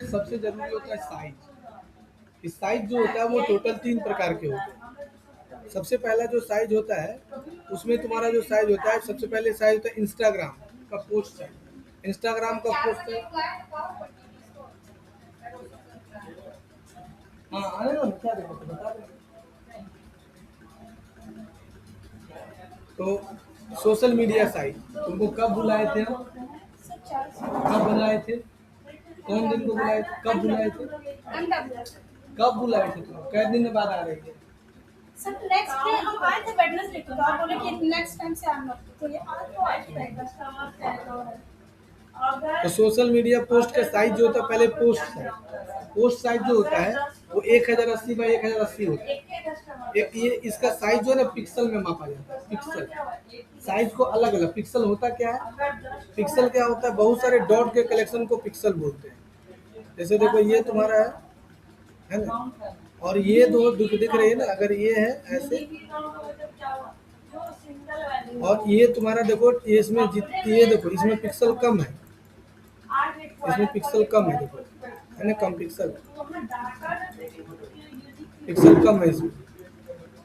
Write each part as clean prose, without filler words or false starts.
सबसे जरूरी होता है साइज। इस साइज जो होता है वो टोटल 3 प्रकार के होते हैं। सबसे पहला जो साइज होता है उसमें तुम्हारा जो साइज होता है, सबसे पहले साइज होता है इंस्टाग्राम का पोस्ट साइज। इंस्टाग्राम का पोस्ट साइज, हाँ आने दो ना, क्या देखो तो बता दो। तो सोशल मीडिया साइट तुमको कब बुलाए थे हम? कब बुलाए थे? कौन दिन को बुलाए थे? कब बुलाए थे? कब बुलाए थे तुम? कै दिन बाद आ रहे थे? सर नेक्स्ट डे हम आए थे वेडनेसडे को, तो आप बोले कि नेक्स्ट टाइम से आना, तो ये आज तो आज ही रहेगा। तो सोशल मीडिया पोस्ट का साइज जो होता है, पहले पोस्ट साइज जो होता है वो 1080 बाई 1080 होता है। ये इसका साइज जो है ना पिक्सल में मापा जाता है। पिक्सल साइज को अलग अलग पिक्सल होता क्या है? पिक्सल क्या होता है? बहुत सारे डॉट के कलेक्शन को पिक्सल बोलते हैं। जैसे देखो ये तुम्हारा है ना, और ये दो दिख रही है ना, अगर ये है ऐसे और ये तुम्हारा देखो, ये इसमें ये देखो इसमें पिक्सल कम है, इसमें पिक्सल कम है, देखो है ना, कम पिक्सल कम है इसमें।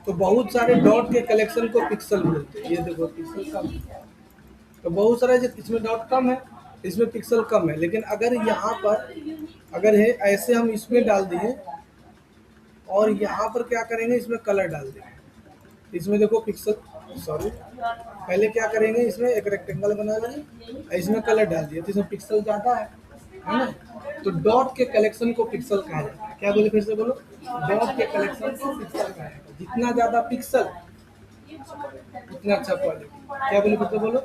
तो बहुत सारे डॉट के कलेक्शन को पिक्सल बोलते हैं। ये देखो पिक्सल कम है, तो बहुत सारे इसमें डॉट कम है, इसमें पिक्सल कम है। लेकिन अगर यहाँ पर अगर है ऐसे हम इसमें डाल दिए और यहाँ पर क्या करेंगे, इसमें कलर डाल देंगे। इसमें देखो पिक्सल, सॉरी पहले क्या करेंगे, इसमें एक रेक्टेंगल बना लेंगे, इसमें कलर डाल दिया तो इसमें पिक्सल ज़्यादा है ना। तो डॉट के कलेक्शन को पिक्सल कहा जाता है। क्या बोले, फिर से बोलो। डॉट के कलेक्शन को पिक्सल कहा जाता है। जितना ज़्यादा पिक्सल उतना अच्छा क्वालिटी। क्या बोले, फिर से बोलो।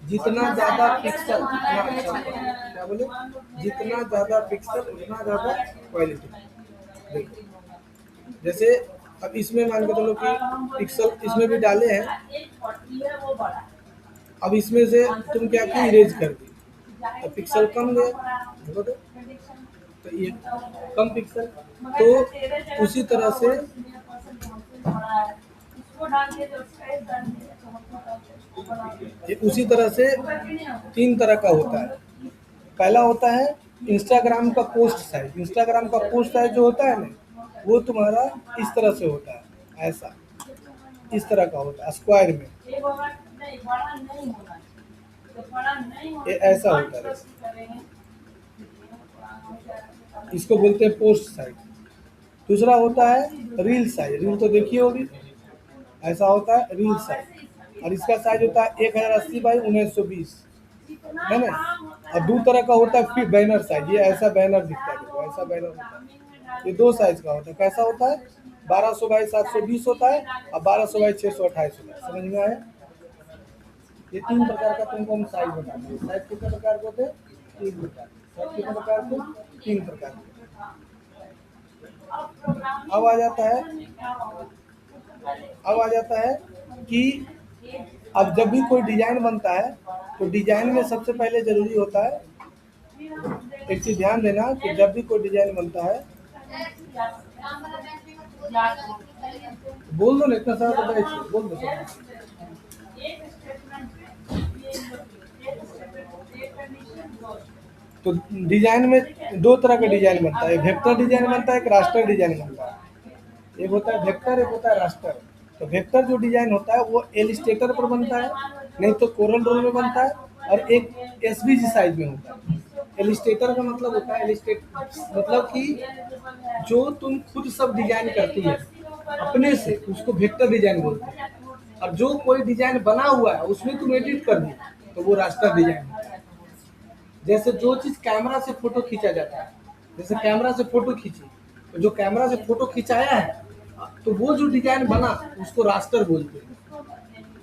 जितना ज़्यादा पिक्सल उतना अच्छा क्वालिटी। क्या बोले, जितना ज़्यादा पिक्सल उतना ज़्यादा क्वालिटी। देखो जैसे अब इसमें मान के चलो कि पिक्सल इसमें भी डाले हैं, अब इसमें से तुम क्या की इरेज कर दी तो पिक्सल कम गए, देखो तो ये कम पिक्सल। तो उसी तरह से ये 3 तरह का होता है। पहला होता है इंस्टाग्राम का पोस्ट साइज। इंस्टाग्राम का पोस्ट साइज जो होता है ना, वो तुम्हारा इस तरह से होता है, ऐसा इस तरह का होता है स्क्वायर में, ये ऐसा होता है। इसको बोलते हैं पोस्ट साइज। दूसरा होता है रील साइज। रील तो देखी होगी, ऐसा होता है रील साइज, और इसका साइज होता है 1080 बाई 1920, है ना। और दो तरह का होता है फिर बैनर साइज। ये ऐसा बैनर दिखता है, देखो ऐसा बैनर होता है। ये 2 साइज का होता है। कैसा होता है? 1200 बाई 720 होता है और 1200 बाई 628 होता है। समझ में आया? ये 3 प्रकार का तुमको हम साइज बताते हैं। साइज कितने प्रकार के होते हैं? 3 प्रकार। साइज कितने प्रकार के? 3 प्रकार के। अब आ जाता है कि अब जब भी कोई डिजाइन बनता है तो डिजाइन में सबसे पहले जरूरी होता है, एक चीज ध्यान देना कि जब भी कोई डिजाइन बनता है, बोल दो ना, इतना सारा तो बोल दो। तो डिजाइन में 2 तरह का डिजाइन बनता है, वेक्टर डिजाइन बनता है, एक रास्टर डिजाइन बनता है। एक होता है वेक्टर, एक होता है रास्टर। तो वेक्टर जो डिजाइन होता है वो इलस्ट्रेटर पर बनता है, नहीं तो कोरल ड्रॉ में बनता है, और एक एसवीजी साइज में होता है। इलस्ट्रेटर का मतलब होता है, इलस्ट्रेट मतलब कि जो तुम खुद सब डिजाइन करती है अपने से, उसको वेक्टर डिजाइन बोलते हैं। और जो कोई डिजाइन बना हुआ है उसमें तुम एडिट कर दी तो वो रास्टर डिजाइन होता है। जैसे जो चीज कैमरा से फोटो खींचा जाता है, जैसे कैमरा से फोटो खींची, तो जो कैमरा से फोटो खिंचाया है तो वो जो डिजाइन बना उसको रास्टर बोलते हैं,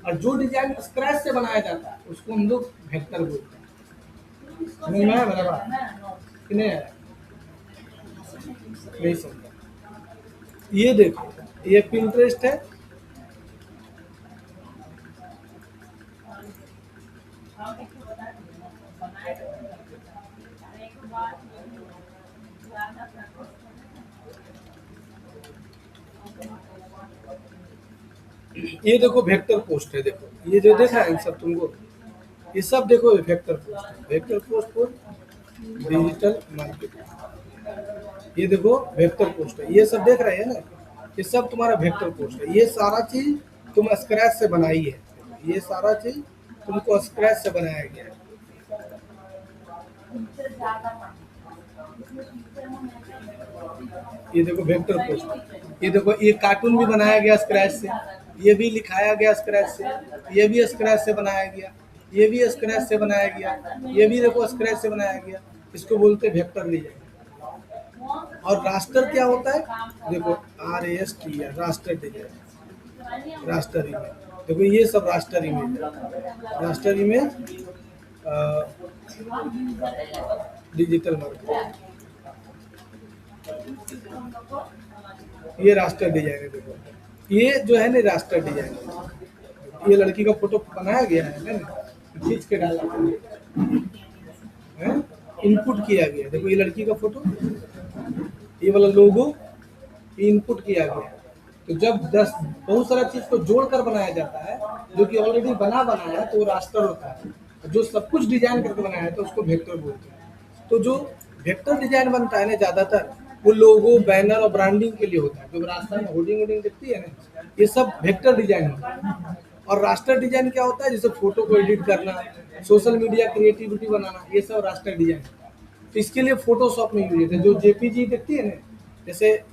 और जो डिजाइन स्क्रैच से बनाया जाता है उसको हम लोग वेक्टर बोलते हैं। समझ में आया मेरा बात कि नहीं आया? नहीं समझा? ये देखो, ये पिंटरेस्ट है, ये देखो वेक्टर पोस्ट है। देखो ये जो देखा है इन सब तुमको, ये सब देखो वेक्टर पोस्ट है। वेक्टर पोस्ट को डिजिटल मार्केटिंग ये देखो वेक्टर पोस्ट है, ये सब देख रहे हैं ना, ये सब तुम्हारा वेक्टर पोस्ट है। ये सारा चीज तुम स्क्रैच से बनाई है, ये सारा चीज तुमको स्क्रैच से बनाया गया है। ये देखो वेक्टर पोस्ट, ये देखो ये कार्टून भी बनाया गया स्क्रैच से, ये भी लिखाया गया स्क्रैच से, ये भी स्क्रैच से बनाया गया, ये भी स्क्रैच से बनाया गया, ये भी देखो स्क्रैच से बनाया गया। इसको बोलते हैं वेक्टर डिजाइन। और रास्टर क्या होता है, देखो RAST है, रास्टर डिजाइन, रास्टर इमेज। देखो ये सब रास्टर इमेज है, रास्टर इमेज डिजिटल मार्केटिंग, ये रास्टर डिजाइन है। देखो ये जो है ना रास्टर डिजाइन है, ये लड़की का फोटो बनाया गया है ना, खींच के डाला है, इनपुट किया गया। देखो ये लड़की का फोटो, ये वाला लोगो इनपुट किया गया। तो जब 10 बहुत सारा चीज को जोड़कर बनाया जाता है, जो कि ऑलरेडी बना है, तो वो रास्टर होता है। जो सब कुछ डिजाइन करके बनाया है तो उसको वेक्टर बोलते हैं। तो जो वेक्टर डिजाइन बनता है ना, ज्यादातर वो लोगो, बैनर और ब्रांडिंग के लिए होता है। जो रास्ता में होर्डिंग वोडिंग दिखती है ना, ये सब वेक्टर डिजाइन होता है। और रास्टर डिजाइन क्या होता है, जैसे फोटो को एडिट करना, सोशल मीडिया क्रिएटिविटी बनाना, ये सब रास्टर डिजाइन। तो इसके लिए फोटोशॉप में यूज होता है। जो जेपीजी दिखती है ना, जैसे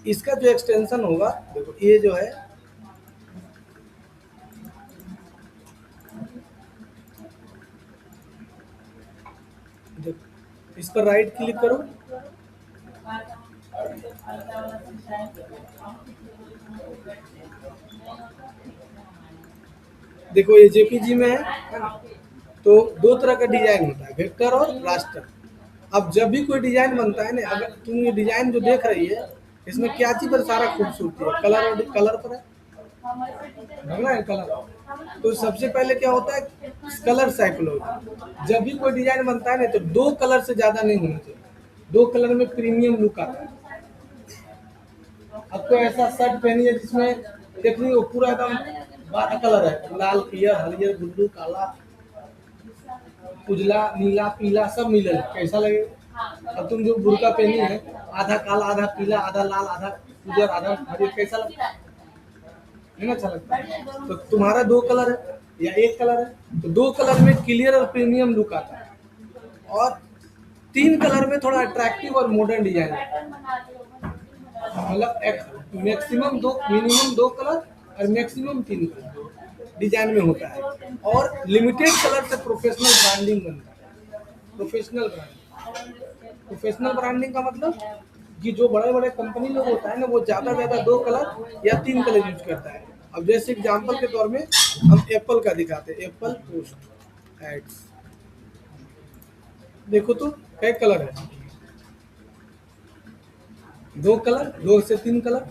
इसका जो एक्सटेंशन होगा, देखो ये जो है, देखो इस पर राइट क्लिक करो, देखो ये जेपीजी में है ना। तो दो तरह का डिजाइन होता है, वेक्टर और रास्टर। अब जब भी कोई डिजाइन बनता है ना, अगर तुम ये डिजाइन जो देख रही है, इसमें क्या चीज पर सारा खूबसूरती है, कलर और कलर पर है, लग रहा है कलर। तो सबसे पहले क्या होता है, कलर साइकोलॉजी। जब भी कोई डिजाइन बनता है ना, तो 2 कलर से ज्यादा नहीं होना चाहिए। 2 कलर में प्रीमियम लुक आता है। अब तो ऐसा शर्ट पहनी है जिसमें देखनी वो पूरा एकदम 12 कलर है, लाल, पीला, हरियर, ब्लू, काला, उजला, नीला, पीला, सब मिले, कैसा लगेगा। अब तुम जो बुर्का पहनी है, आधा काला, आधा पीला, आधा लाल, आधा उजर, आधा हरियर, कैसा लगता है, नहीं अच्छा लगता है। तो तुम्हारा 2 कलर है या 1 कलर है, तो 2 कलर में क्लियर और प्रीमियम लुक आता है। और 3 कलर में थोड़ा अट्रैक्टिव और मॉडर्न डिजाइन है। मतलब मैक्सिमम 2, मिनिमम 2 कलर और मैक्सिमम 3 कलर डिजाइन में होता है। और लिमिटेड कलर से प्रोफेशनल ब्रांडिंग बनता है। प्रोफेशनल ब्रांडिंग का मतलब कि जो बड़े बड़े कंपनी लोग होता है ना, वो ज्यादा 2 कलर या 3 कलर यूज करता है। अब जैसे एग्जांपल के तौर में हम एप्पल का दिखाते हैं, एप्पल पोस्ट एड्स, देखो तो कई कलर है, 2 कलर, 2 से 3 कलर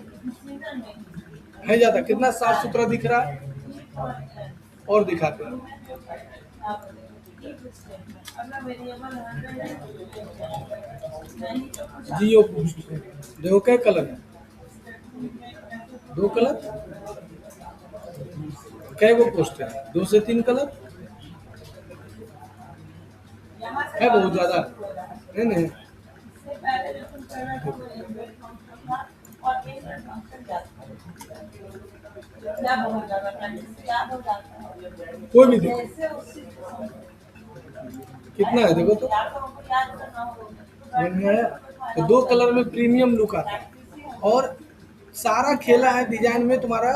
है ज्यादा। कितना साफ सुथरा दिख रहा है। और दिखाते हैं, जियो पोस्ट, देखो क्या कलर है, 2 कलर, कै वो पोस्ट है, 2 से 3 कलर है, बहुत ज्यादा है ना। कोई भी देखो कितना है, देखो तो तो 2 कलर में प्रीमियम लुक आता है। और सारा खेला है डिजाइन में तुम्हारा,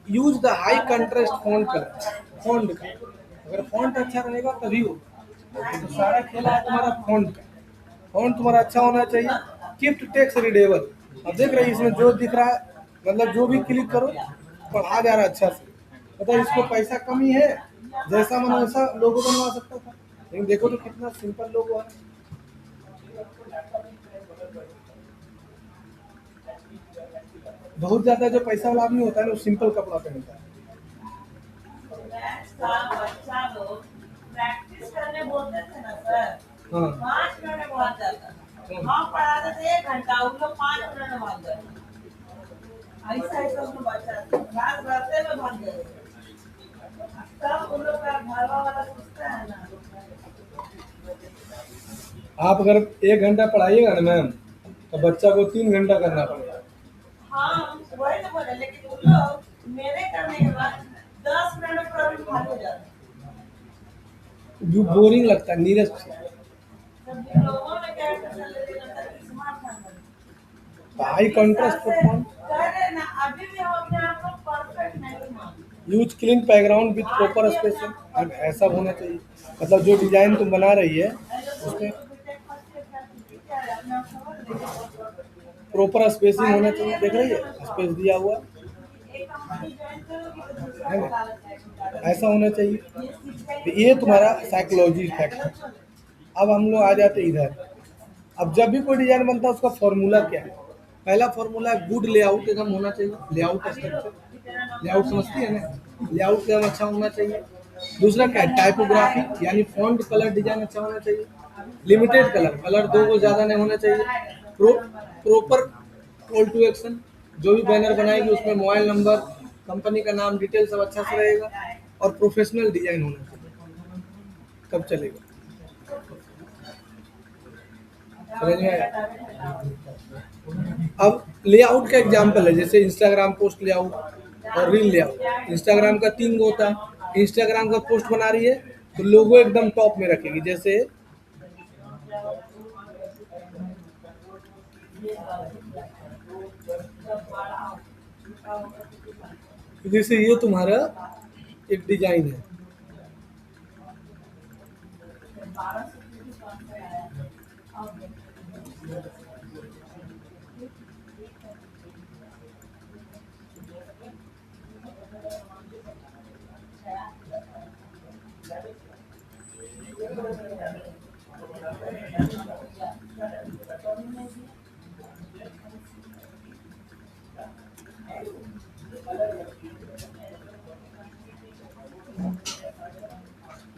use the high contrast font colour, font का। अगर फॉन्ट अच्छा रहेगा तभी हो। तो सारा खेला है तुम्हारा फॉन्ट का। फॉन्ट तुम्हारा अच्छा होना चाहिए, कीप टेक्स्ट रीडेबल। अब देख रहे हैं इसमें जो दिख रहा है, मतलब जो भी क्लिक करो पढ़ा जा रहा है अच्छा से। मतलब इसको पैसा कम ही है, जैसा मन वैसा लोगो बनवा सकता था, लेकिन देखो तो कितना सिंपल लोगो है। बहुत ज्यादा जो पैसा वाला आदमी होता है ना, वो सिंपल कपड़ा पहनता है। प्रैक्टिस करने बोलते थे ना सर, हाँ 5 मिनट में बहुत जाता था। हम पढ़ाते थे 1 घंटा, उन लोग 5 मिनट में बहुत जाता। ऐसा ऐसा उन लोग बच्चा रात भरते में बहुत गए। तब उन लोग का घरवा वाला सोचता है ना। आप अगर 1 घंटा पढ़ाइएगा ना मैम, तो बच्चा को 3 घंटा करना पड़ता है। हाँ वही तो बोले, लेकिन उन लोग मेरे करने के बाद 10 मिनट में प्रॉब्लम खाली हो जाता है। जो बोरिंग लगता है, नीरस से। तब जिन लोगों ने क्या कर लेना था स्मार्टफोन में, हाई कंट्रास्ट प्रोफाइल, कह रहे ना अभी भी हम अपने आप को परफेक्ट नहीं मानते। Use clean background with proper spacing, ऐसा होना चाहिए। मतलब जो डिजाइन तुम बना रही है उसमें प्रॉपर स्पेसिंग होना चाहिए। देख रही है स्पेस दिया हुआ है ना, ऐसा होना चाहिए। तो ये तुम्हारा साइकोलॉजी इफेक्ट है। अब हम लोग आ जाते इधर। अब जब भी कोई डिजाइन बनता है उसका फॉर्मूला क्या है? पहला फॉर्मूला है गुड लेआउट एकदम होना चाहिए, लेआउट स्ट्रक्चर, लेआउट समझती है ना, लेआउट एकदम अच्छा होना चाहिए। दूसरा क्या है? टाइपोग्राफी यानी फॉन्ट कलर डिजाइन अच्छा होना चाहिए। लिमिटेड कलर, कलर दो को ज़्यादा नहीं होना चाहिए। प्रॉपर कॉल टू एक्शन, जो भी बैनर बनाएगी उसमें मोबाइल नंबर, कंपनी का नाम, डिटेल सब अच्छा से रहेगा। और प्रोफेशनल डिजाइन होना चाहिए, तब चलेगा। समझ में आया? अब लेआउट का एग्जांपल है, जैसे इंस्टाग्राम पोस्ट लेआउट और रील लेआउट। इंस्टाग्राम का 3 गो होता है। इंस्टाग्राम का पोस्ट बना रही है तो लोगो एकदम टॉप में रखेगी, जैसे ये तुम्हारा एक डिजाइन है।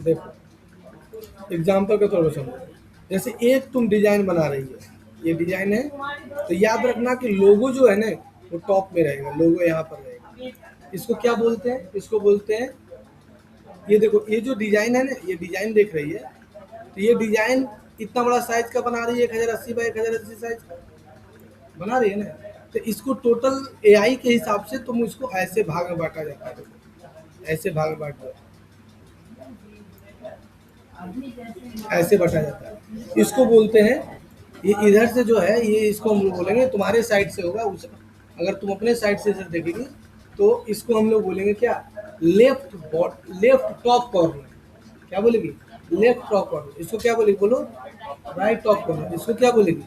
देखो एग्जाम्पल के तौर पर समझो, जैसे एक तुम डिजाइन बना रही है, ये डिजाइन है, तो याद रखना कि लोगो जो है ना वो टॉप में रहेगा, लोगो यहाँ पर रहेगा। इसको क्या बोलते हैं? इसको बोलते हैं, ये देखो ये जो डिजाइन है ना, ये डिजाइन देख रही है, तो ये डिजाइन इतना बड़ा साइज का बना रही है, 1080 बाई 1080 साइज का बना रही है ना। तो इसको टोटल एआई के हिसाब से तुम इसको ऐसे भाग में बांटा जाता है, देखो ऐसे भाग में बांटा जाता है, ऐसे बांटा जाता है। इसको बोलते हैं, ये इधर से जो है ये, इसको हम लोग बोलेंगे तुम्हारे साइड से होगा उस, अगर तुम अपने साइड से इधर देखेगी तो इसको हम लोग बोलेंगे क्या? Left top corner. क्या बोलेगी? Left top corner. इसको क्या बोलेगी? बोलो राइट टॉप कॉर्नर। इसको क्या बोलेगी?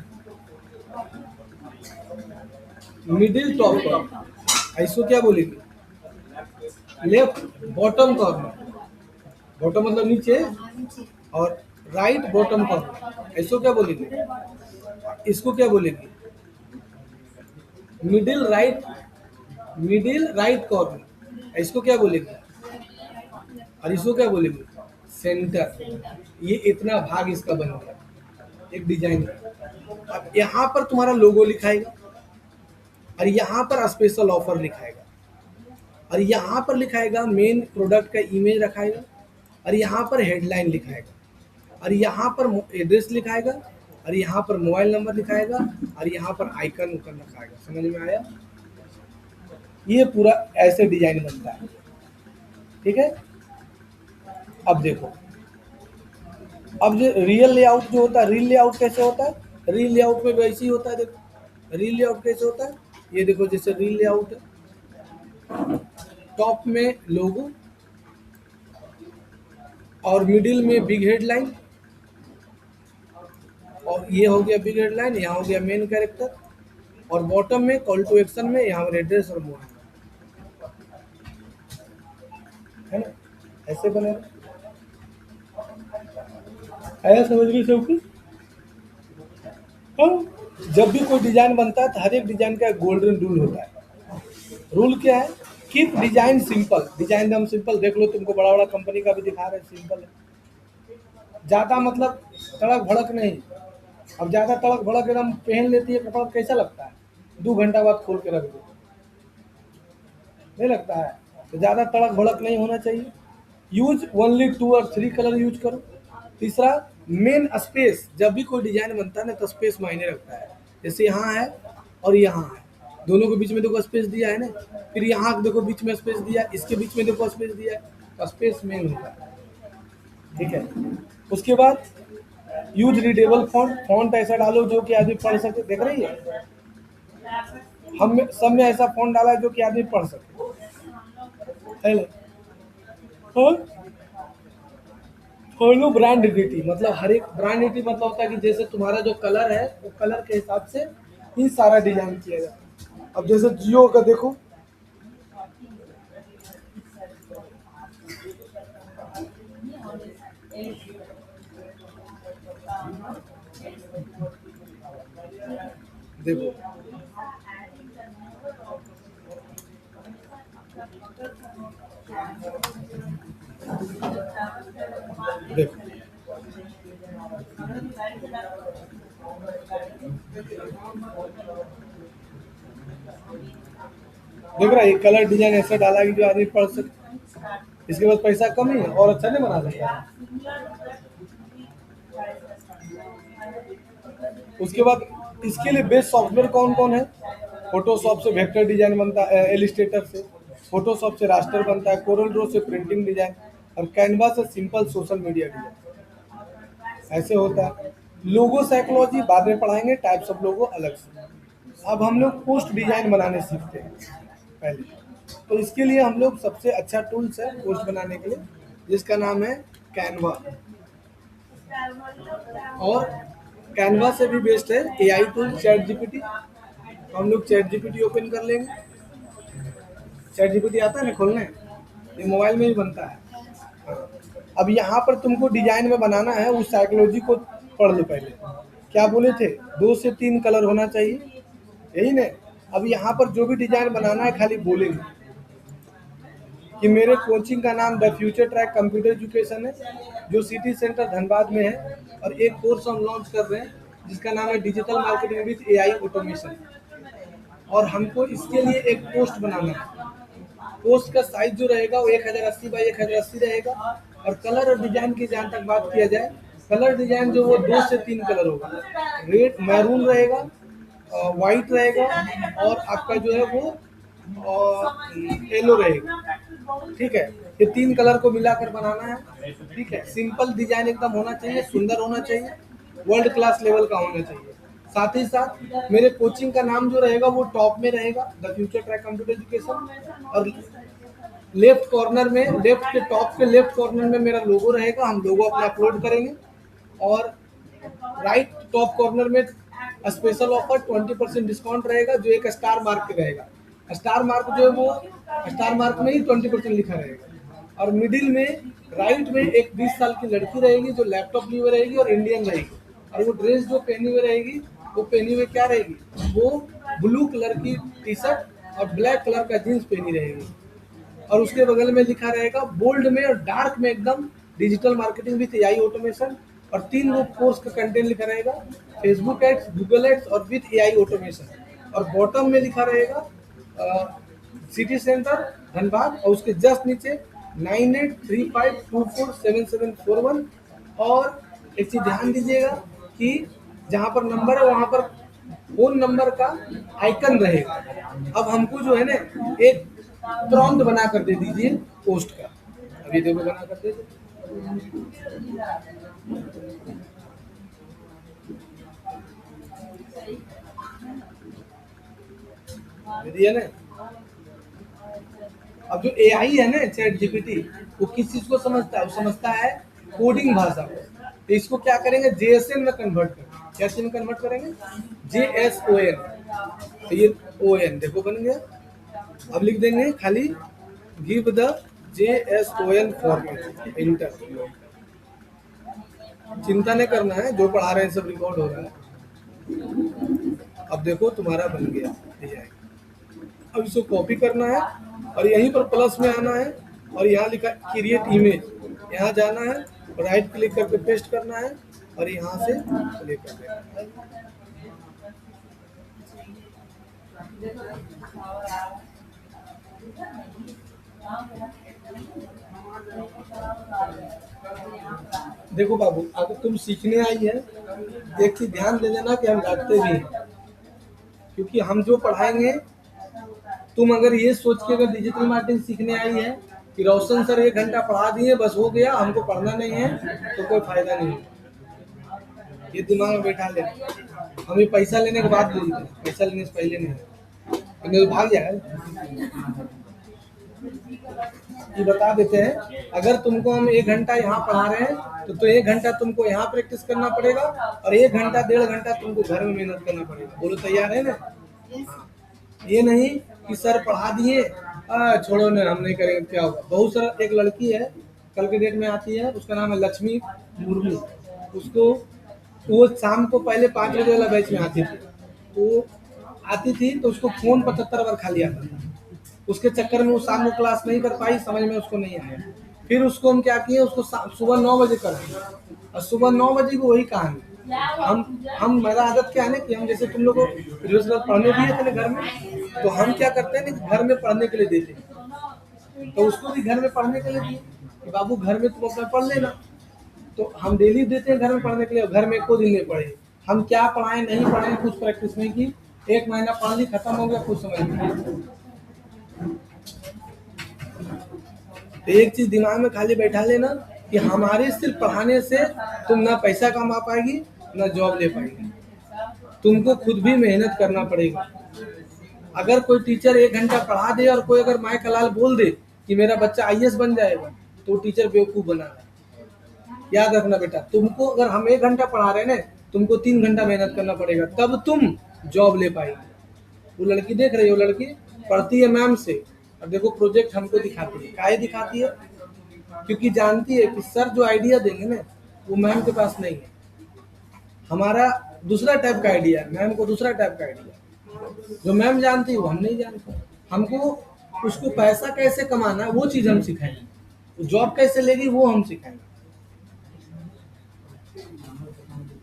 Middle top corner. इसको क्या बोलेगी? Left bottom corner. बॉटम मतलब नीचे, और राइट बॉटम कॉर्नर। इसको क्या बोलेगी? इसको क्या बोलेगी? Middle right corner. इसको क्या बोलेगी? और इसको क्या बोलेगी? सेंटर। ये इतना भाग इसका बन गया एक डिजाइन का। अब यहाँ पर तुम्हारा लोगो लिखाएगा, और यहाँ पर स्पेशल ऑफर लिखाएगा, और यहाँ पर लिखाएगा मेन प्रोडक्ट का इमेज रखाएगा, और यहाँ पर हेडलाइन लिखाएगा, और यहाँ पर एड्रेस लिखाएगा, और यहाँ पर मोबाइल नंबर लिखाएगा, और यहाँ पर आइकन उकन रखाएगा। समझ में आया? ये पूरा ऐसे डिजाइन बनता है, ठीक है। अब देखो, अब जो रियल लेआउट जो होता है, रील लेआउट कैसे होता है? रील लेआउट में वैसे ही होता है। देखो रील लेआउट कैसे होता है, ये देखो जैसे रील लेआउट है, टॉप में लोगो, और मिडिल में बिग हेडलाइन, और ये हो गया बिग हेडलाइन, यहाँ हो गया मेन कैरेक्टर, और बॉटम में कॉल टू एक्शन में यहाँ पर एड्रेस और मोबाइल है ना, ऐसे बनेगा। आया समझ गई सबकी? हाँ, जब भी कोई डिजाइन बनता है तो हर एक डिजाइन का एक गोल्डन रूल होता है। रूल क्या है? Keep design simple. डिजाइन एकदम सिंपल। देख लो, तुमको बड़ा बड़ा कंपनी का भी दिखा रहे हैं, सिंपल है, ज़्यादा मतलब तड़क भड़क नहीं। अब ज़्यादा तड़क भड़क एकदम पहन लेती है कपड़ा, कैसा लगता है? 2 घंटा बाद खोल के रख दो, नहीं लगता है? तो ज़्यादा तड़क भड़क नहीं होना चाहिए। यूज ओनली 2 और 3 कलर यूज करो। तीसरा, मेन स्पेस। जब भी कोई डिजाइन बनता है ना तो स्पेस मायने रखता है। जैसे यहाँ है और यहाँ है, दोनों के बीच में देखो स्पेस दिया है ना, फिर यहाँ देखो बीच में स्पेस दिया, इसके बीच में देखो स्पेस दिया है, तो स्पेस मेन होता है। ठीक है, उसके बाद यूज रीडेबल फॉन्ट, फॉन्ट ऐसा डालो जो कि आदमी पढ़ सके। देख रही है, हम सब में ऐसा फॉन्ट डाला है जो कि आदमी पढ़ सके, है ना। और फॉलो ब्रांड आइडेंटिटी, मतलब हर एक ब्रांड आइडेंटिटी मतलब होता है कि जैसे तुम्हारा जो कलर है वो कलर के हिसाब से ही सारा डिजाइन किया जाता है। अब जैसे जियो का देखो, देखो देखो देख रहा है, ये कलर डिजाइन ऐसा डाला है कि जो आदमी पढ़ सके। इसके बाद पैसा कम ही है और अच्छा नहीं बना सकता। उसके बाद इसके लिए बेस्ट सॉफ्टवेयर कौन कौन है? फोटोशॉप से वेक्टर डिजाइन बनता है, एलिस्ट्रेटर से, फोटोशॉप से रास्टर बनता है, कोरल ड्रॉ से प्रिंटिंग डिजाइन, और कैनवा से सिंपल सोशल मीडिया डिजाइन। ऐसे होता है। लोगो साइकोलॉजी बाद में पढ़ाएंगे, टाइप्स ऑफ लोगो अलग से। अब हम लोग पोस्ट डिजाइन बनाने सीखते हैं पहले, तो इसके लिए हम लोग सबसे अच्छा टूल्स है पोस्ट बनाने के लिए, जिसका नाम है कैनवा। और कैनवा से भी बेस्ट है एआई टूल चैट जीपीटी। हम लोग चैट जीपीटी ओपन कर लेंगे। चैट जीपीटी आता है ना खोलने, ये मोबाइल में ही बनता है। अब यहाँ पर तुमको डिजाइन में बनाना है, उस साइकोलॉजी को पढ़ लो पहले। क्या बोले थे? 2 से 3 कलर होना चाहिए, यही ना। अब यहाँ पर जो भी डिजाइन बनाना है खाली बोलेंगे कि मेरे कोचिंग का नाम the future track computer education है, जो सिटी सेंटर धनबाद में है, और एक कोर्स हम लॉन्च कर रहे हैं जिसका नाम है digital marketing with AI automation. और हमको इसके लिए एक पोस्ट बनाना है। पोस्ट का साइज जो रहेगा वो 1080 बाई 1080 रहेगा। और कलर और डिजाइन की जहाँ तक बात किया जाए, कलर डिजाइन जो वो 2 से 3 कलर होगा, रेड मैरून रहेगा, वाइट रहेगा, और आपका जो है वो येलो रहेगा। ठीक है, ये 3 कलर को मिलाकर बनाना है। ठीक है, सिंपल डिजाइन एकदम होना चाहिए, सुंदर होना चाहिए, वर्ल्ड क्लास लेवल का होना चाहिए। साथ ही साथ मेरे कोचिंग का नाम जो रहेगा वो टॉप में रहेगा, the future track computer education. और लेफ्ट कॉर्नर में, लेफ्ट के टॉप के लेफ्ट कॉर्नर में मेरा लोगो रहेगा, हम लोगो अपना अपलोड करेंगे। और राइट टॉप कॉर्नर में स्पेशल ऑफर 20% डिस्काउंट रहेगा, जो एक स्टार मार्क रहेगा। स्टार मार्क जो है वो स्टार मार्क में ही 20% लिखा रहेगा। और मिडिल में राइट में एक 20 साल की लड़की रहेगी जो लैपटॉप लिए हुए रहेगी और इंडियन रहेगी। और वो ड्रेस जो पहनी हुई रहेगी, वो पहनी हुई क्या रहेगी? वो ब्लू कलर की टी शर्ट और ब्लैक कलर का जीन्स पहनी रहेगी। और उसके बगल में लिखा रहेगा बोल्ड में और डार्क में एकदम, digital marketing with AI automation. और 3 वो कोर्स का कंटेंट लिखा रहेगा, फेसबुक एड्स, गूगल एड्स और विथ एआई ऑटोमेशन। और बॉटम में लिखा रहेगा सिटी सेंटर धनबाद, और उसके जस्ट नीचे 9835247741। और एक चीज ध्यान दीजिएगा कि जहाँ पर नंबर है वहाँ पर फोन नंबर का आइकन रहेगा। अब हमको जो है ना एक प्रॉम्प्ट बना कर दे दीजिए पोस्ट का। अभी देखो बना कर दे दिया ना। अब जो एआई है ना चैट जीपीटी, वो किस चीज को समझता है? वो समझता है कोडिंग भाषा को। तो इसको क्या करेंगे? जेएसएन में कन्वर्ट करेंगे। कैसे में कन्वर्ट करेंगे? JSON। तो ये ON देखो बन गया। अब लिख देंगे खाली give the JSON format, inter. चिंता नहीं करना है, जो पढ़ा रहे हैं सब रिकॉर्ड हो रहा है। अब देखो तुम्हारा बन गया डिजाइन। अब इसको कॉपी करना है और यहीं पर प्लस में आना है, और यहाँ लिखा क्रिएट इमेज, यहाँ जाना है, राइट क्लिक करके पेस्ट करना है, और यहाँ से क्लिक कर देना है। देखो बाबू, अगर तुम सीखने आई है, एक चीज ध्यान दे देना कि हम डांटते भी हैं। क्योंकि हम जो पढ़ाएंगे, तुम अगर ये सोच के अगर डिजिटल मार्केटिंग सीखने आई है कि रोशन सर 1 घंटा पढ़ा दिए बस हो गया, हमको पढ़ना नहीं है, तो कोई फायदा नहीं। ये दिमाग में बैठा ले, हमें पैसा लेने के बाद बोलते हैं, पैसा लेने से पहले नहीं, तो भाग जाए। ये बता देते हैं, अगर तुमको हम 1 घंटा यहाँ पढ़ा रहे हैं तो 1 घंटा तुमको यहाँ प्रैक्टिस करना पड़ेगा और 1 घंटा 1.5 घंटा तुमको घर में मेहनत करना पड़ेगा। बोलो तैयार है ना? ये नहीं कि सर पढ़ा दिए छोड़ो ना हम नहीं करेंगे, क्या होगा। बहुत सारा, एक लड़की है कल के डेट में आती है, उसका नाम है लक्ष्मी मुर्मू। उसको वो शाम को पहले 5 बजे वाला बैच में आती थी, वो आती थी तो उसको फोन 75 बार खाली आता था। उसके चक्कर में वो शाम को क्लास नहीं कर पाई, समझ में उसको नहीं आया। फिर उसको हम क्या किए, उसको सुबह 9 बजे कर दिए और सुबह 9 बजे को वही कहानी। हम मेरा आदत क्या है ना कि हम जैसे तुम लोग को रोजगार पढ़ने दिए थे ना घर में, तो हम क्या करते हैं ना, घर में पढ़ने के लिए देते हैं। तो उसको भी घर में पढ़ने के लिए दिए कि बाबू घर में तुम अपना पढ़ लेना। तो हम डेली देते हैं घर में पढ़ने के लिए, घर में को दिन नहीं पढ़े। हम क्या पढ़ाएं नहीं पढ़ाएं, कुछ प्रैक्टिस नहीं की, 1 महीना पढ़ ली, खत्म हो गया, कुछ समझ नहीं। तो एक चीज दिमाग में खाली बैठा लेना कि हमारे सिर्फ पढ़ाने से तुम ना पैसा कमा पाएगी ना जॉब ले पाएगी, तुमको खुद भी मेहनत करना पड़ेगा। अगर कोई टीचर 1 घंटा पढ़ा दे और कोई अगर माय कलाल बोल दे कि मेरा बच्चा IAS बन जाएगा, तो टीचर बेवकूफ बना रहा है। याद रखना बेटा, तुमको अगर हम 1 घंटा पढ़ा रहे हैं ना, तुमको 3 घंटा मेहनत करना पड़ेगा, तब तुम जॉब ले पाएगी। वो लड़की देख रही हो, लड़की पढ़ती है मैम से, और देखो प्रोजेक्ट हमको दिखाती है। काहे दिखाती है? क्योंकि जानती है कि सर जो आइडिया देंगे ना, वो मैम के पास नहीं है। हमारा दूसरा टाइप का आइडिया है, मैम को दूसरा टाइप का आइडिया। जो मैम जानती है वो हम नहीं जानते। हमको उसको पैसा कैसे कमाना है वो चीज हम सिखाएंगे, जॉब कैसे लेगी वो हम सिखाएंगे।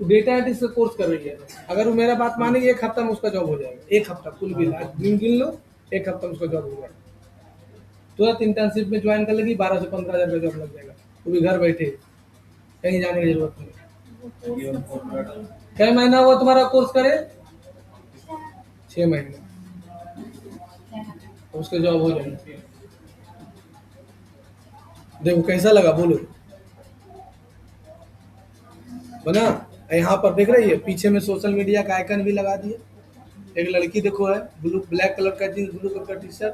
डेटा एनालिटिक्स का कोर्स कर रही है, अगर वो मेरा बात मानेगी 1 हफ्ता में उसका जॉब हो जाएगा। 1 हफ्ता कुल गिन लो, 1 हफ्ता में उसका जॉब हो जाएगा। तुरंत इंटर्नशिप में ज्वाइन कर लेगी, 12 से 15 हज़ार का जॉब लग जाएगा, वो भी घर बैठे, कहीं जाने की जरूरत नहीं। कई महीना हुआ तुम्हारा कोर्स करे? 6 महीने, तो उसका जॉब हो जाएगी। देखो कैसा लगा, बोलो। बना? यहाँ पर देख रही है पीछे में सोशल मीडिया का आइकन भी लगा दिए। एक लड़की देखो है, ब्लैक कलर का जींस, ब्लू कलर का टी शर्ट,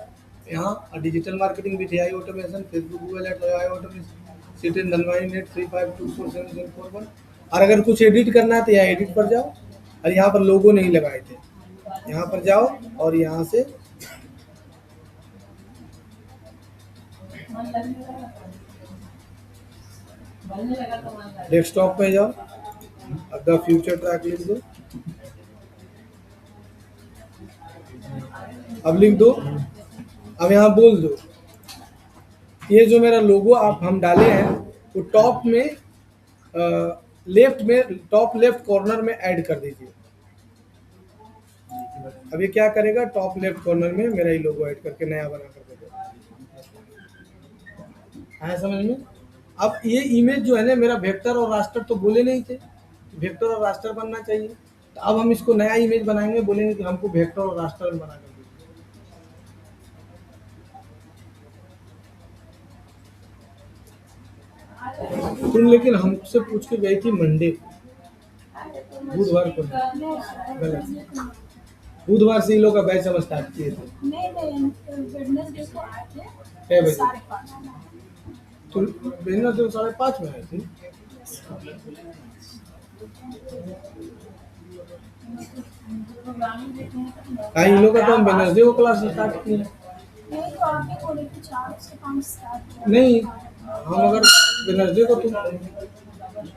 यहाँ और डिजिटल मार्केटिंग भी AI automation, Facebook, Google ads, AI automation, city Dhanwani net 35247741। और अगर कुछ एडिट करना है तो यहाँ एडिट पर जाओ, और यहाँ पर लोगो नहीं लगाए थे, यहाँ पर जाओ और यहाँ से डेस्कटॉप पे जाओ, द फ्यूचर ट्रैक लिख दो, अब लिख दो। अब यहाँ बोल दो, ये जो मेरा लोगो आप हम डाले हैं वो टॉप में लेफ्ट में, टॉप लेफ्ट कॉर्नर में ऐड कर दीजिए। अब ये क्या करेगा, टॉप लेफ्ट कॉर्नर में मेरा ही लोगो ऐड करके नया बना कर देगा। आया समझ में? अब ये इमेज जो है ना, मेरा वेक्टर और रास्टर तो बोले नहीं थे, वेक्टर और रास्टर बनना चाहिए, तो अब हम इसको नया इमेज बनाएंगे, बोलेंगे कि हमको वेक्टर और रास्टर बना कर दीजिए। तुम लेकिन हमसे पूछ के गई थी मंडे, बुधवार को गलत, बुधवार से इन लोग का बैच हम स्टार्ट किए थे। नहीं वेडनेसडे को आए थे क्या बजे? 5:30। तो बिजनेस जो 5:30 में आई थी। इन लोग का तो हम वेडनेसडे को क्लास स्टार्ट किए। नहीं तो आप ही बोले कि 4 से 5 स्टार्ट किया। नहीं, हम अगर वेडनेसडे को तुम,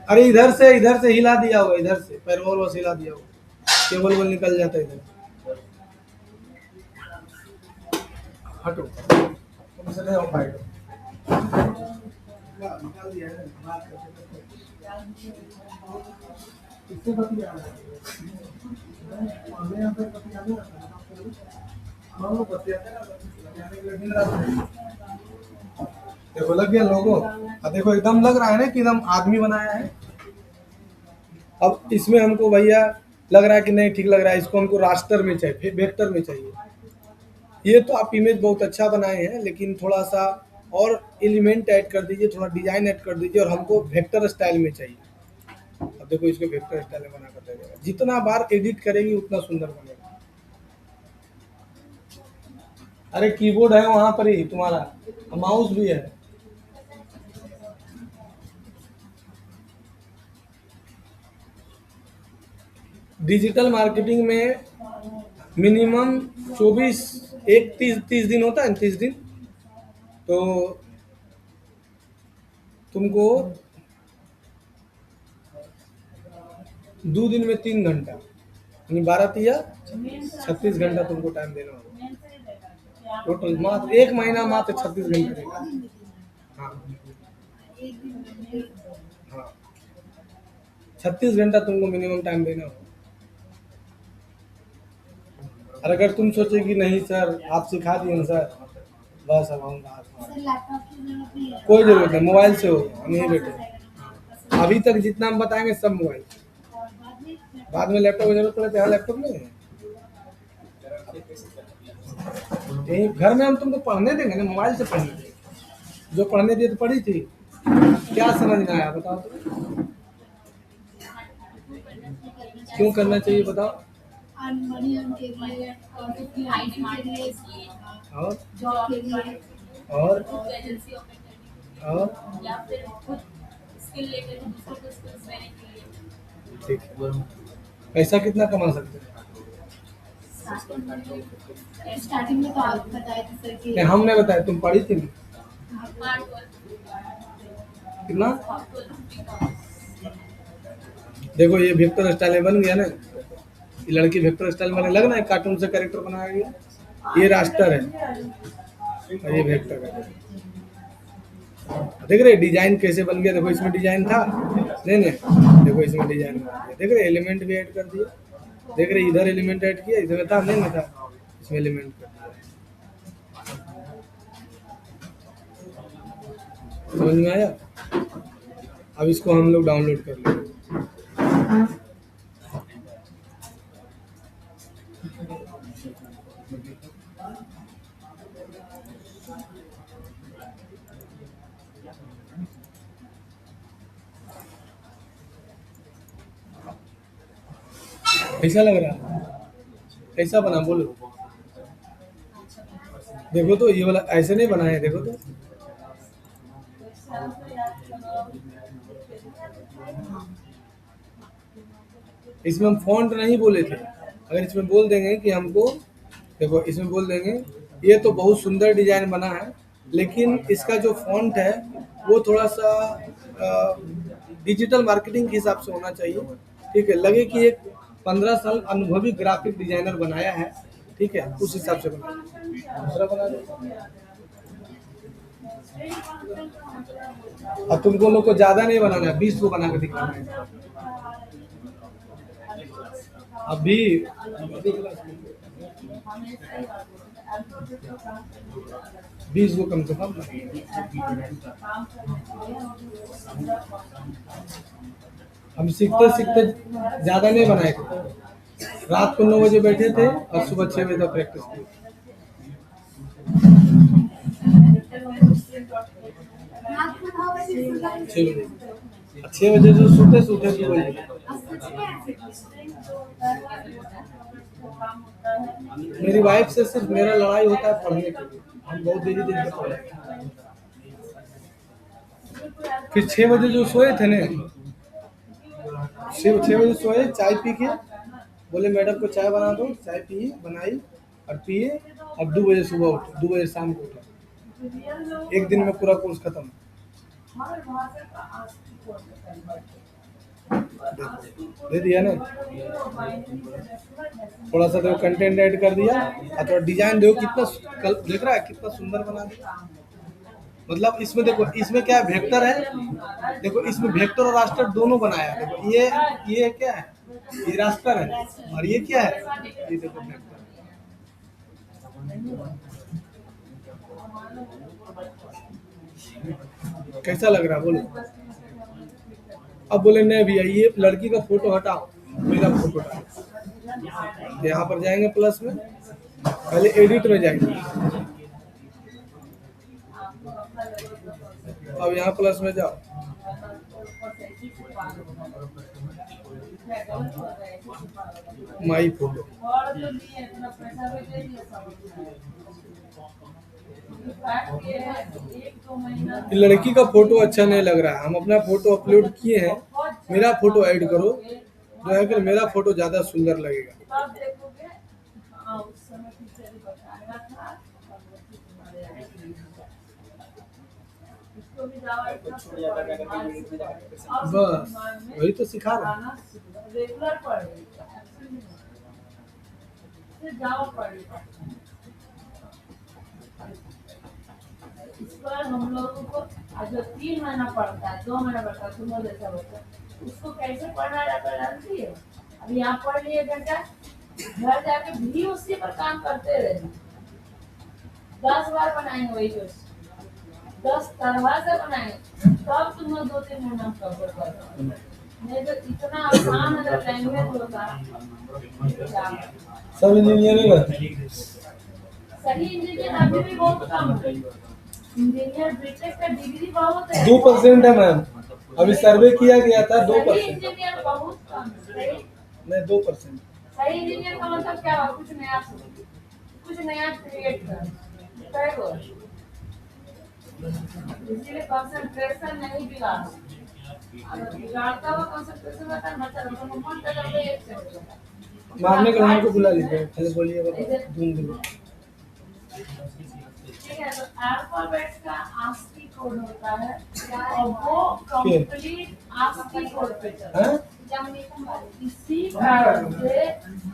अरे इधर से हिला दिया होगा, इधर से पैरवॉल बस हिला दिया होगा, केबल वोल निकल जाता है इधर। हटो तुमसे नहीं हो पाएगा। निकाल दिया है, बात करते कितने बती आ रहा है, हमें यहाँ पे बती आने आता है, हम लोग बती आते हैं ना, बतियाने के लिए दिन रात। देखो लग गया लोगो, अब देखो एकदम लग रहा है ना कि एकदम आदमी बनाया है। अब इसमें हमको भैया लग रहा है कि नहीं ठीक लग रहा है, इसको हमको रास्टर में चाहिए, फिर वेक्टर में चाहिए। ये तो आप इमेज बहुत अच्छा बनाए हैं, लेकिन थोड़ा सा और एलिमेंट ऐड कर दीजिए, थोड़ा डिजाइन ऐड कर दीजिए, और हमको वेक्टर स्टाइल में चाहिए। अब देखो इसको वेक्टर स्टाइल में बना कर दे देगा, जितना बार एडिट करेगी उतना सुंदर बनेगा। अरे कीबोर्ड है वहां पर ही तुम्हारा, माउस भी है। डिजिटल मार्केटिंग में मिनिमम 24 एक 30 दिन होता है, 30 दिन। तो तुमको 2 दिन में 3 घंटा, यानी 12 या 36 घंटा तुमको टाइम देना होगा। टोटल मात्र 1 महीना मात्र 36 घंटे देगा। हाँ हाँ, 36 घंटा तुमको मिनिमम टाइम देना होगा। और अगर तुम सोचे कि नहीं सर आप सिखा दिए ना सर, बस अब आऊँगा, लैपटॉप की जरूरत नहीं है। कोई जरूरत नहीं, मोबाइल से हो, हम यहीं बैठे। अभी तक जितना हम बताएंगे सब मोबाइल, बाद में लैपटॉप की जरूरत पड़े तो यहाँ लैपटॉप नहीं है। यहीं घर में हम तुमको पढ़ने देंगे ना, मोबाइल से पढ़ने देंगे। जो पढ़ने दिए तो पढ़ी थी, क्या समझ में आया बताओ तो? क्यों करना चाहिए बताओ? मनी अर्न के लिए और अपनी आईडी के लिए और जॉब के लिए और एजेंसी ओपन करने और या फिर खुद स्किल लेकर दूसरों को स्किल्स देने के लिए। ठीक है, पैसा कितना कमा सकते हैं? स्टार्टिंग में तो आप बताए थे सर कि नहीं, हमने बताया, तुम पढ़ी थी पार्ट कितना? 1 देखो ये वेक्टर स्टाइल बन गया ना, ये लड़की वेक्टर स्टाइल बने, लगना है कार्टून से कैरेक्टर बनाया गया। ये रास्टर है और ये वेक्टर है। देख रहे डिजाइन कैसे बन गया? देखो इसमें डिजाइन था नहीं नहीं, देखो इसमें डिजाइन बन गया। देख रहे एलिमेंट भी ऐड कर दिए, देख रहे इधर एलिमेंट ऐड किया, इधर था नहीं था, इसमें एलिमेंट कर दिया। समझ में आया? अब इसको हम लोग डाउनलोड कर लेंगे। कैसा लग रहा? कैसा बना बोलो? देखो तो ये वाला ऐसे नहीं बना है, देखो तो। इसमें हम फॉन्ट नहीं बोले थे, अगर इसमें बोल देंगे कि हमको, देखो इसमें बोल देंगे ये तो बहुत सुंदर डिजाइन बना है, लेकिन इसका जो फॉन्ट है वो थोड़ा सा डिजिटल मार्केटिंग के हिसाब से होना चाहिए। ठीक है, लगे कि एक 15 साल अनुभवी ग्राफिक डिजाइनर बनाया है, ठीक है, उस हिसाब से बना दूसरा बना दो। और तुमको लोग को ज्यादा नहीं बनाना है, 20 को बना के दिखाना है अभी। 20 को कम से कम हम सीखते सीखते ज्यादा नहीं बनाए थे। रात को 9 बजे बैठे थे और सुबह 6 बजे तक प्रैक्टिस की। 6 बजे जो सोते सोते मेरी वाइफ से सिर्फ मेरा लड़ाई होता है पढ़ने के लिए, हम बहुत देरी देर तक पढ़े। फिर 6 बजे जो सोए थे ना, 6 बजे सोए, चाय पी के बोले मैडम को चाय बना दो, चाय पिए, बनाई और पिए, और 2 बजे सुबह उठे, 2 बजे शाम को उठे। एक दिन में पूरा कोर्स खत्म। दे दिया ना, थोड़ा सा देखो कंटेंट ऐड कर दिया, और थोड़ा डिजाइन देखो कितना देख रहा है, कितना सुंदर बना दिया। मतलब इसमें देखो, इसमें क्या है, वेक्टर है, देखो इसमें वेक्टर और रास्टर दोनों बनाया है। देखो ये क्या है, ये रास्टर है, और ये क्या है, ये देखो वेक्टर। कैसा लग रहा है बोलो? अब बोले नहीं भैया ये लड़की का फोटो हटाओ, मेरा फोटो डालें। यहाँ पर जाएंगे प्लस में, पहले एडिट में जाएंगे, अब यहाँ प्लस में जाओ, माई फोटो। ये लड़की का फोटो अच्छा नहीं लग रहा है, हम अपना फोटो अपलोड किए हैं, मेरा फोटो ऐड करो, जो है कि मेरा फोटो ज्यादा सुंदर लगेगा। तब देखोगे उस समय टीचर बताया था इसको भी बस वही तो सिखा रहा हूं। रेगुलर पढ़ेगा फिर जाओ पढ़ेगा। इस पर हम लोगों को जो 3 महीना पढ़ता है, 2 महीना पढ़ता है, तुम्हें जैसा होता है, उसको कैसे पढ़ना जाता है जानती है? अब यहाँ पढ़ लिए घंटा, घर जाके भी उसी पर काम करते रहे, 10 बार बनाएंगे वही क्वेश्चन, 10 तरह से बनाएंगे, तब तुम लोग 2-3 महीना कवर कर पाओगे। नहीं तो इतना आसान अगर लैंग्वेज होता सब इंजीनियरिंग है, सही इंजीनियर अभी भी बहुत कम है। इंजीनियर बीटेक का डिग्री बहुत है, 2% है मैम, अभी सर्वे किया गया था, सही 2%। इंजीनियर बहुत कम है। नहीं 2%। सही इंजीनियर का मतलब क्या हुआ? कुछ नया क्रिएट कर, इसीलिए कंसंट्रेशन नहीं बिगाड़, अगर बिगाड़ता हुआ कंसंट्रेशन रहता है मतलब मन का करते एक सेकंड मारने का नाम को बुला लीजिए, पहले बोलिए बता। ठीक है। तो अल्फाबेट्स का ASCII कोड होता है और वो कंप्लीट ASCII कोड पे चलता है। इसी कारण से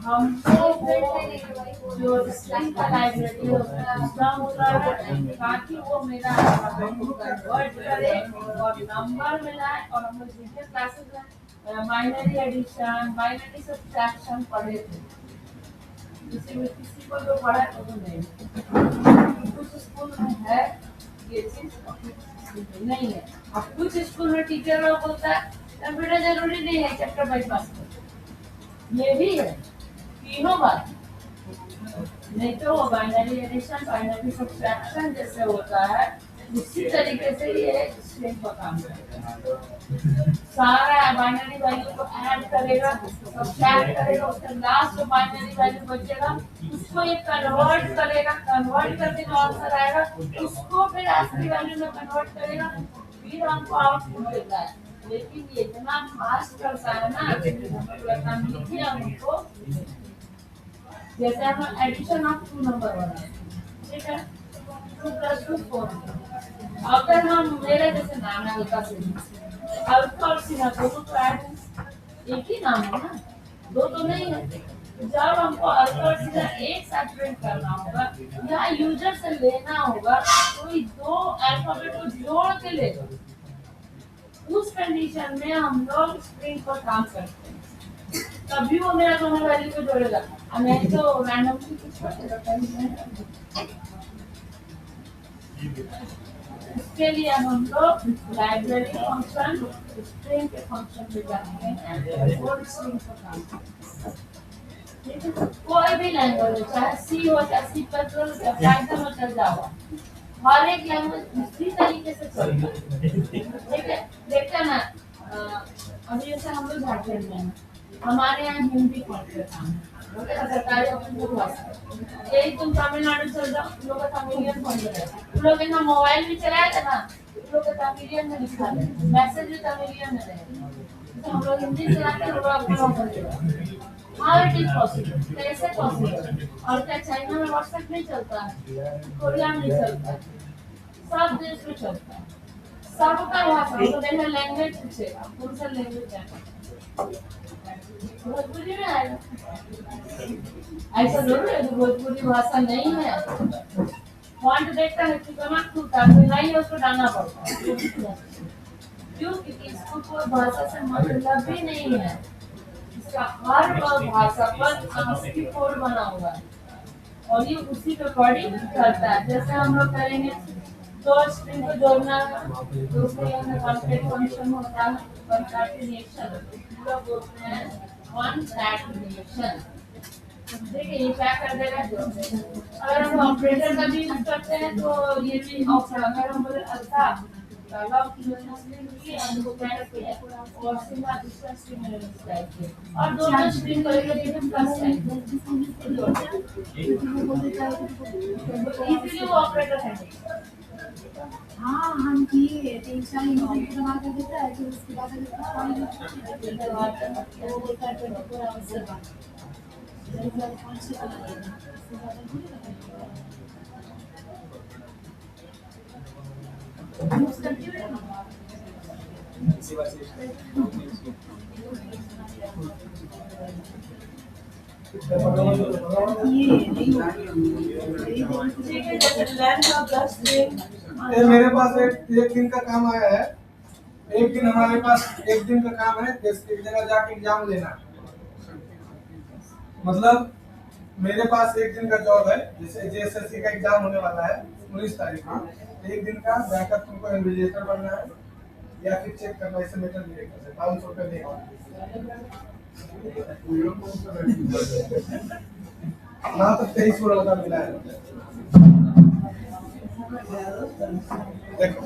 हमको वो जो स्ट्रिंग का लाइब्रेरी होता है उसका होता है ताकि वो मेरा अल्फाबेट को कन्वर्ट करे और नंबर मिलाए। और हम लोग जितने क्लासेस में बाइनरी एडिशन, बाइनरी सब्ट्रैक्शन पढ़े थे, किसी को जो पढ़ा है तो नहीं, कुछ स्कूल में है ये चीज, नहीं है। अब कुछ स्कूल में टीचर लोग बोलता है कंप्यूटर जरूरी नहीं है, चैप्टर बाई पास करो, ये भी है, तीनों बात। नहीं तो वो बाइनरी एडिशन, बाइनरी सब्ट्रैक्शन जैसे होता है उसी तरीके से ये स्ट्रिंग का काम करेगा। सारा बाइनरी वैल्यू को ऐड करेगा, सब्ट्रैक्ट करेगा, उसके लास्ट जो बाइनरी वैल्यू बचेगा उसको ये कन्वर्ट करेगा, कन्वर्ट करके जो आंसर आएगा उसको फिर ASCII वैल्यू में कन्वर्ट करेगा, फिर हमको आउटपुट देता है। लेकिन ये इतना फास्ट करता है ना, हम लिखे हमको जैसे हम एडिशन ऑफ 2 नंबर बनाए, ठीक है, 2 + 2 4। अगर हम मेरे जैसे नाम है अलका सिंह, अलका और सिन्हा दोनों तो ऐड एक ही नाम है ना, 2 तो नहीं है। जब हमको अलका और सिन्हा एक साथ प्रिंट करना होगा या यूजर से लेना होगा तो ये 2 अल्फाबेट को जोड़ के लेगा, उस कंडीशन में हम लोग स्ट्रिंग पर काम करते हैं, तभी वो मेरा दोनों वैल्यू को जोड़ेगा। नहीं तो रैंडमली कुछ करेगा। इसके लिए हम लोग लाइब्रेरी फंक्शन, स्ट्रिंग के फंक्शन पे जाते हैं और स्ट्रिंग पर काम करते हैं। कोई भी लैंग्वेज हो, चाहे C हो, चाहे C++, चाहे पाइथन हो, चाहे जावा, हर एक लैंग्वेज इसी तरीके से चलता है, ठीक है। देखते हैं ना, अभी जैसे हम लोग झारखंड में हैं, हमारे यहाँ हिंदी पढ़ते हैं सरकारी अपनी भाषा, यही तुम तमिलनाडु चल जाओ, तुम लोग तमिलियन पढ़ रहे हैं, तुम लोग इतना मोबाइल भी चलाएगा ना, तुम लोग तमिलियन में लिखा है, मैसेज भी तमिलियन में रहेगा, तो हम लोग हिंदी चलाते हैं, लोग अपना पढ़ेगा। How it is possible? कैसे पॉसिबल? और क्या चाइना में व्हाट्सएप नहीं चलता है, कोरिया में नहीं चलता है, सब देश में चलता है, सबका भाषा तो देखना लैंग्वेज पूछेगा, कौन सा लैंग्वेज है, भोजपुरी में आएगा, ऐसा जरूर है भोजपुरी भाषा नहीं है, पॉइंट देखता है कि कमा खुलता नहीं है, उसको डालना पड़ता है, क्यों? क्योंकि इसको कोई भाषा से मतलब भी नहीं है, इसका हर भाषा पर ASCII कोड बना हुआ है और ये उसी पे कोडिंग करता है। जैसे हम लोग करेंगे तो स्ट्रिंग को जोड़ना है, तो उसके लिए कॉन्केट फंक्शन होता है, कॉन्केटिनेशन पूरा बोलते हैं, वन दैट रिलेशन। देखिए ये क्या कर देगा जो अगर हम ऑपरेटर का भी यूज करते हैं तो ये भी ऑप्शन अगर हम बोले अच्छा लॉग की लिए हमको कैसे किया और सीमा दूसरा स्ट्रिंग में चाहिए और दोनों स्ट्रिंग को लेकर हम प्लस चाहिए इसीलिए वो ऑपरेटर है। हाँ हम किए 3-4 यूनिट बना कर देता है फिर उसके बाद वो बोलता है 24 आवर्स के बाद ठीक है जैसे लेंथ ऑफ द स्ट्रिंग ये मेरे पास एक दिन का काम आया है। एक दिन हमारे पास एक दिन का काम है, जैसे एक जगह जाके एग्जाम लेना है। मतलब मेरे पास एक दिन का जॉब है, जैसे जेएसएससी का एग्जाम होने वाला है 19 तारीख को। एक दिन का जाकर तुमको इन्विजिलेटर बनना है या फिर चेक करना है, सेमेटर डायरेक्टर से 500 रुपये देगा। ना तो 23 को लड़का मिला है। देखो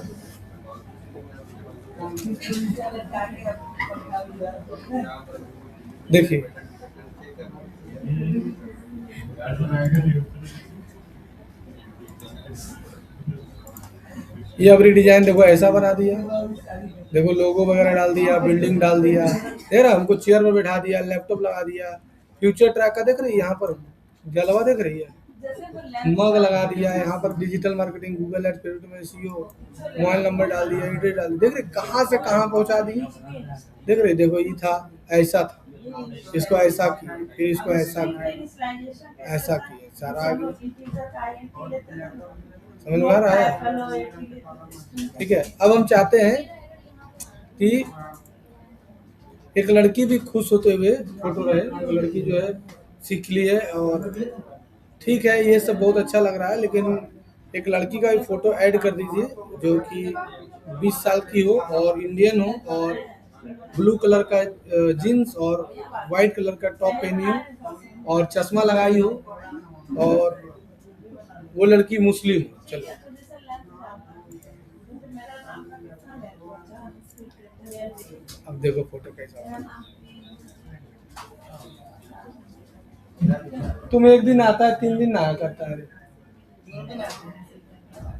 देखिए ये अब डिजाइन देखो ऐसा बना दिया, देखो लोगो वगैरह डाल दिया, बिल्डिंग डाल दिया, देख रहा हमको चेयर पर बैठा दिया, लैपटॉप लगा दिया, फ्यूचर ट्रैक का देख रही है, यहाँ पर जलवा देख रही है, मग लगा दिया, यहाँ पर digital marketing, Google ads, Facebook में एसईओ, मोबाइल नंबर डाल दिया, एड्रेस डाल दिया, देख रहे कहाँ से कहाँ पहुँचा दी, देख रहे देखो ये था ऐसा था, इसको ऐसा किया, फिर इसको ऐसा किया, ऐसा किया, सारा आगे समझ में आ रहा है। ठीक है, अब हम चाहते हैं कि एक लड़की भी खुश होते हुए फोटो रहे, एक लड़की जो है सीख ली है और ठीक है ये सब बहुत अच्छा लग रहा है, लेकिन एक लड़की का भी फोटो ऐड कर दीजिए जो कि 20 साल की हो और इंडियन हो और ब्लू कलर का जीन्स और वाइट कलर का टॉप पहनी हो और चश्मा लगाई हो और वो लड़की मुस्लिम हो। चलो अब देखो फोटो कैसा। तुम एक दिन आता है 3 दिन ना करता है,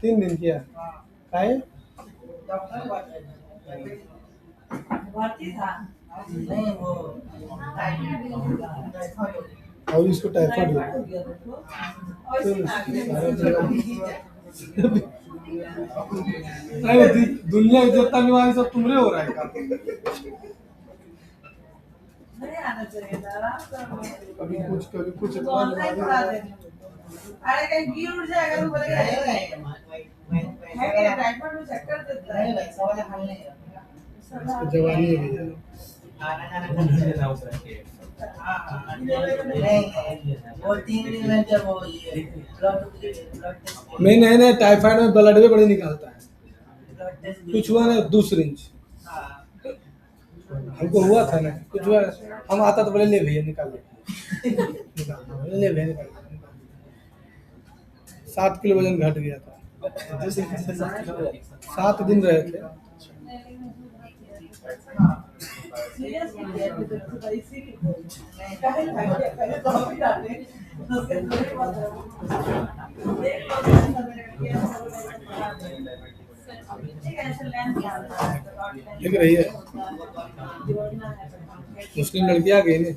3 दिन किया है भर्ती था नहीं वो और इसको टाइफाइड दुनिया जितना बीमारी सब तुमरे हो रहा है। नहीं आना चाहिए था, आराम से कभी कुछ ऑनलाइन करा देंगे। अरे कहीं गिर उड़ जाएगा तो बोलेगा है क्या टाइफाइड में चक्कर देता है जवानी है भैया। वो 3 दिन में जब वो ये मैं नहीं टाइफाइड में ब्लड भी बड़ी निकालता है, कुछ हुआ ना 2 सिरिंज हमको हुआ था ना, कुछ हुआ हम आता तो बोले ले भैया निकाल ले भैया निकाल 7 किलो वजन घट गया था, 7 दिन रहे थे। लिख रही है मुस्लिम लड़कियां आ गई ने,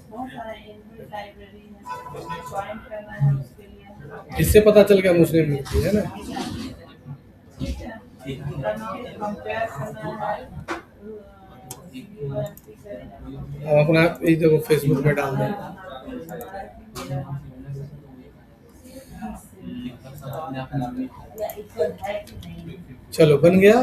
इससे पता चल गया मुस्लिम लड़की है ना। अब अपना ये देखो फेसबुक में डाल दें। चलो बन गया।